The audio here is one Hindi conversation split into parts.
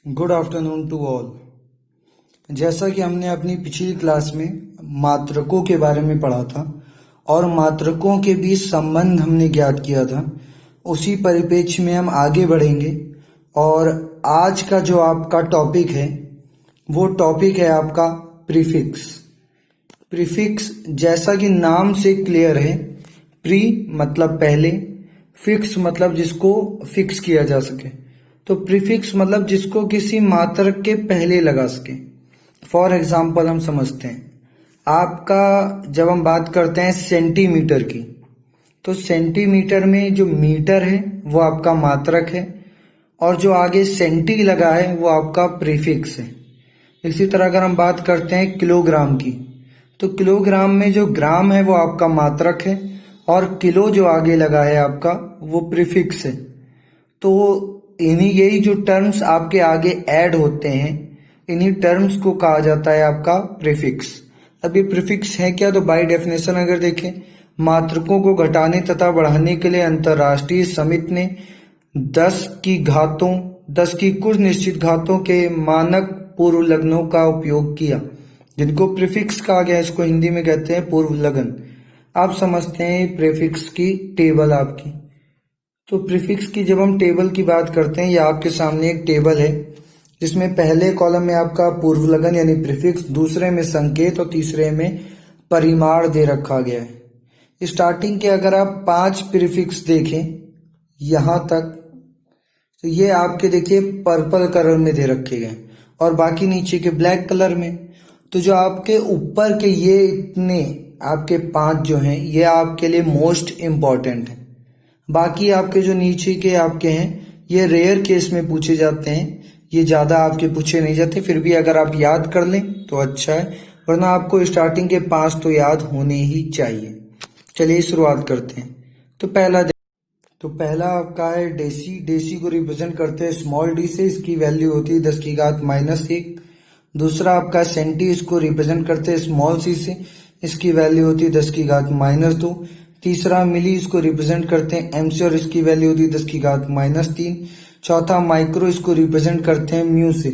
Good afternoon to all. जैसा कि हमने अपनी पिछली क्लास में मात्रकों के बारे में पढ़ा था और मात्रकों के बीच संबंध हमने ज्ञात किया था, उसी परिप्रेक्ष्य में हम आगे बढ़ेंगे। और आज का जो आपका टॉपिक है वो टॉपिक है आपका प्रीफिक्स। प्रीफिक्स जैसा कि नाम से क्लियर है, प्री मतलब पहले, फिक्स मतलब जिसको फिक्स किया जा सके। तो प्रीफिक्स मतलब जिसको किसी मात्रक के पहले लगा सके। फॉर एग्जाम्पल हम समझते हैं, आपका जब हम बात करते हैं सेंटीमीटर की, तो सेंटीमीटर में जो मीटर है वो आपका मात्रक है और जो आगे सेंटी लगा है वो आपका प्रीफिक्स है। इसी तरह अगर हम बात करते हैं किलोग्राम की, तो किलोग्राम में जो ग्राम है वो आपका मात्रक है और किलो जो आगे लगा है आपका वो प्रीफिक्स है। तो यही जो टर्म्स आपके आगे ऐड होते हैं, इन्हीं टर्म्स को कहा जाता है आपका प्रीफिक्स। अब ये प्रीफिक्स है क्या? तो बाय डेफिनेशन अगर देखें, मात्रकों को घटाने तथा बढ़ाने के लिए अंतरराष्ट्रीय समिति ने 10 की कुछ निश्चित घातों के मानक पूर्व लग्नों का उपयोग किया, जिनको प्रीफिक्स कहा गया। इसको हिंदी में कहते हैं पूर्व लग्न। आप समझते हैं प्रीफिक्स की टेबल आपकी। तो प्रीफिक्स की जब हम टेबल की बात करते हैं, ये आपके सामने एक टेबल है जिसमें पहले कॉलम में आपका पूर्व लग्न यानी प्रीफिक्स, दूसरे में संकेत और तीसरे में परिमाण दे रखा गया है। स्टार्टिंग के अगर आप 5 प्रीफिक्स देखें यहां तक, तो ये आपके देखिए पर्पल कलर में दे रखे गए और बाकी नीचे के ब्लैक कलर में। तो जो आपके ऊपर के ये इतने आपके 5 जो हैं, ये आपके लिए मोस्ट इम्पॉर्टेंट है। बाकी आपके जो नीचे के आपके हैं ये रेयर केस में पूछे जाते हैं, ये ज्यादा आपके पूछे नहीं जाते। फिर भी अगर आप याद कर लें तो अच्छा है, वरना आपको स्टार्टिंग के 5 तो याद होने ही चाहिए। चलिए शुरुआत करते हैं। तो पहला आपका है डेसी। डेसी को रिप्रेजेंट करते हैं स्मॉल डी से, इसकी वैल्यू होती है 10 की घात -1। दूसरा आपका सेंटी, इसको रिप्रेजेंट करते हैं स्मॉल सी से, इसकी वैल्यू होती है 10 की घात -2। तीसरा मिली, इसको रिप्रेजेंट करते हैं एम से और इसकी वैल्यू होती है 10 की घात -3। चौथा माइक्रो, इसको रिप्रेजेंट करते हैं म्यू से।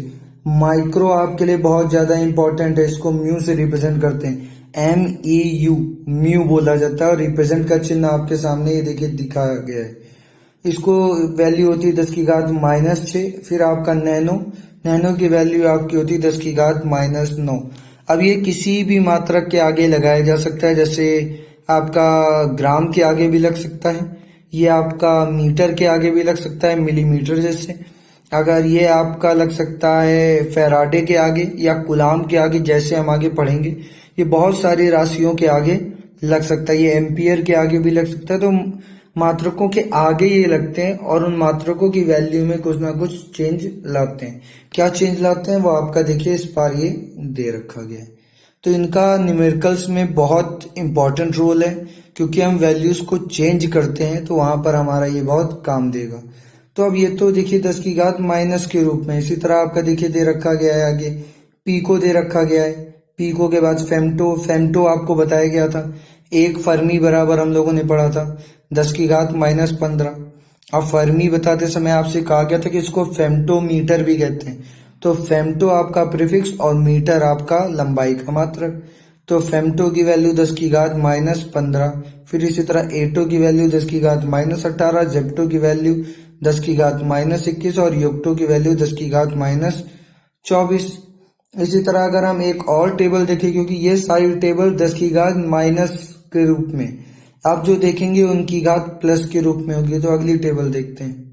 माइक्रो आपके लिए बहुत ज्यादा इंपॉर्टेंट है, इसको म्यू से रिप्रेजेंट करते हैं, MEU, म्यू बोला जाता है। और रिप्रेजेंट का चिन्ह आपके सामने ये देखिए दिखाया गया है। इसको वैल्यू होती है 10 की घात -6। फिर आपका नैनो, नैनो की वैल्यू आपकी होती है 10 की घात -9। अब ये किसी भी मात्रक के आगे लगाया जा सकता है, जैसे आपका ग्राम के आगे भी लग सकता है, ये आपका मीटर के आगे भी लग सकता है, मिलीमीटर जैसे। अगर ये आपका लग सकता है फैराडे के आगे या कुलाम के आगे, जैसे हम आगे पढ़ेंगे। ये बहुत सारी राशियों के आगे लग सकता है, ये एम्पियर के आगे भी लग सकता है। तो मात्रकों के आगे ये लगते हैं और उन मात्रकों की वैल्यू में कुछ ना कुछ चेंज लाते हैं। क्या चेंज लाते हैं वो आपका देखिए इस बार ये दे रखा गया है। तो इनका न्यूमेरिकल्स में बहुत इंपॉर्टेंट रोल है, क्योंकि हम वैल्यूज को चेंज करते हैं तो वहां पर हमारा ये बहुत काम देगा। तो अब ये तो देखिए 10 की घात माइनस के रूप में। इसी तरह आपका देखिए दे रखा गया है आगे पीको दे रखा गया है। पीको के बाद फेम्टो, फेम्टो आपको बताया गया था, 1 फर्मी बराबर हम लोगों ने पढ़ा था 10 की घात -15। अब फर्मी बताते समय आपसे कहा गया था कि इसको फेम्टोमीटर भी कहते हैं। तो फेम्टो आपका प्रीफिक्स और मीटर आपका लंबाई का मात्रक। तो फेम्टो की वैल्यू 10 की घात -15। फिर इसी तरह एटो की वैल्यू 10 की घात -18, जेप्टो की वैल्यू 10 की घात -21 और योक्टो की वैल्यू 10 की घात -24। इसी तरह अगर हम एक और टेबल देखें, क्योंकि ये सारी टेबल 10 की घात माइनस के रूप में, आप जो देखेंगे उनकी घात प्लस के रूप में होगी। तो अगली टेबल देखते हैं।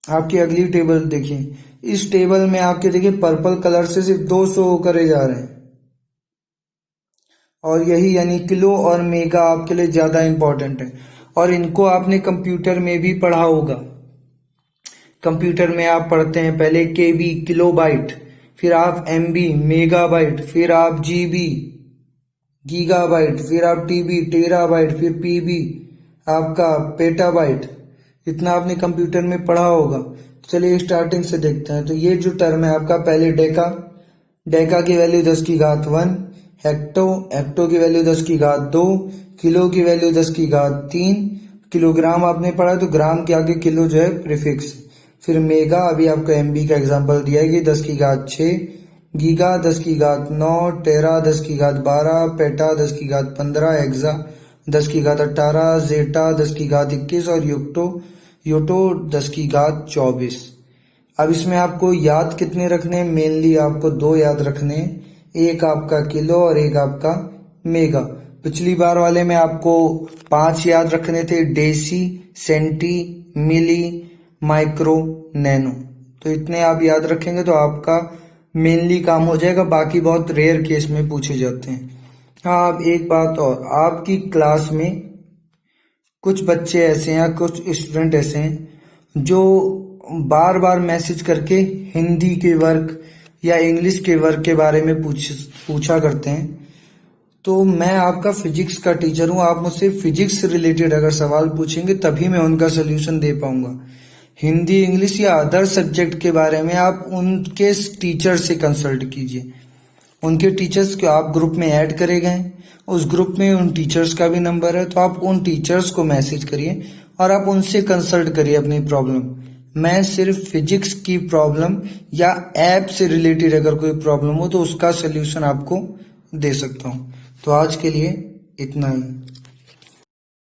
आपकी अगली टेबल देखिए, इस टेबल में आपके देखिए पर्पल कलर से सिर्फ 200 करे जा रहे हैं, और यही यानी किलो और मेगा आपके लिए ज्यादा इंपॉर्टेंट है। और इनको आपने कंप्यूटर में भी पढ़ा होगा। कंप्यूटर में आप पढ़ते हैं पहले केबी किलोबाइट, फिर आप एमबी मेगाबाइट, फिर आप जीबी गीगाबाइट, फिर आप टीबी टेराबाइट, फिर पीबी आपका पेटाबाइट। इतना आपने कंप्यूटर में पढ़ा होगा। चलिए स्टार्टिंग से देखते हैं। तो ये जो टर्म है आपका, पहले डेका, डेका की वैल्यू 10 की घात 1। हेक्टो, हेक्टो की वैल्यू 10 की घात 2। किलो की वैल्यू 10 की घात 3। किलोग्राम आपने पढ़ा, तो ग्राम के आगे किलो जो है प्रीफिक्स। फिर मेगा, अभी आपको एमबी का एग्जांपल दिया है कि 10 की घात 6, गीगा 10 की घात 9, टेरा 10 की घात 12, पेटा 10 की घात 15, एक्सा 10 की घात 18, जेटा 10 की घात 21 और योटो 10 की घात 24। अब इसमें आपको याद कितने रखने हैं? मेनली आपको 2 याद रखने हैं, एक आपका किलो और एक आपका मेगा। पिछली बार वाले में आपको 5 याद रखने थे, डेसी, सेंटी, मिली, माइक्रो, नैनो। तो इतने आप याद रखेंगे तो आपका मेनली काम हो जाएगा, बाकी बहुत रेयर केस में पूछे जाते हैं। हाँ, अब एक बात और, आपकी क्लास में कुछ बच्चे ऐसे हैं, कुछ स्टूडेंट ऐसे हैं जो बार बार मैसेज करके हिंदी के वर्क या इंग्लिश के वर्क के बारे में पूछा करते हैं। तो मैं आपका फिजिक्स का टीचर हूँ, आप मुझसे फिजिक्स से रिलेटेड अगर सवाल पूछेंगे तभी मैं उनका सोल्यूशन दे पाऊंगा। हिंदी, इंग्लिश या अदर सब्जेक्ट के बारे में आप उनके टीचर से कंसल्ट कीजिए। उनके टीचर्स को आप ग्रुप में ऐड करे गए, उस ग्रुप में उन टीचर्स का भी नंबर है, तो आप उन टीचर्स को मैसेज करिए और आप उनसे कंसल्ट करिए अपनी प्रॉब्लम। मैं सिर्फ फिजिक्स की प्रॉब्लम या ऐप से रिलेटेड अगर कोई प्रॉब्लम हो तो उसका सोल्यूशन आपको दे सकता हूँ। तो आज के लिए इतना ही।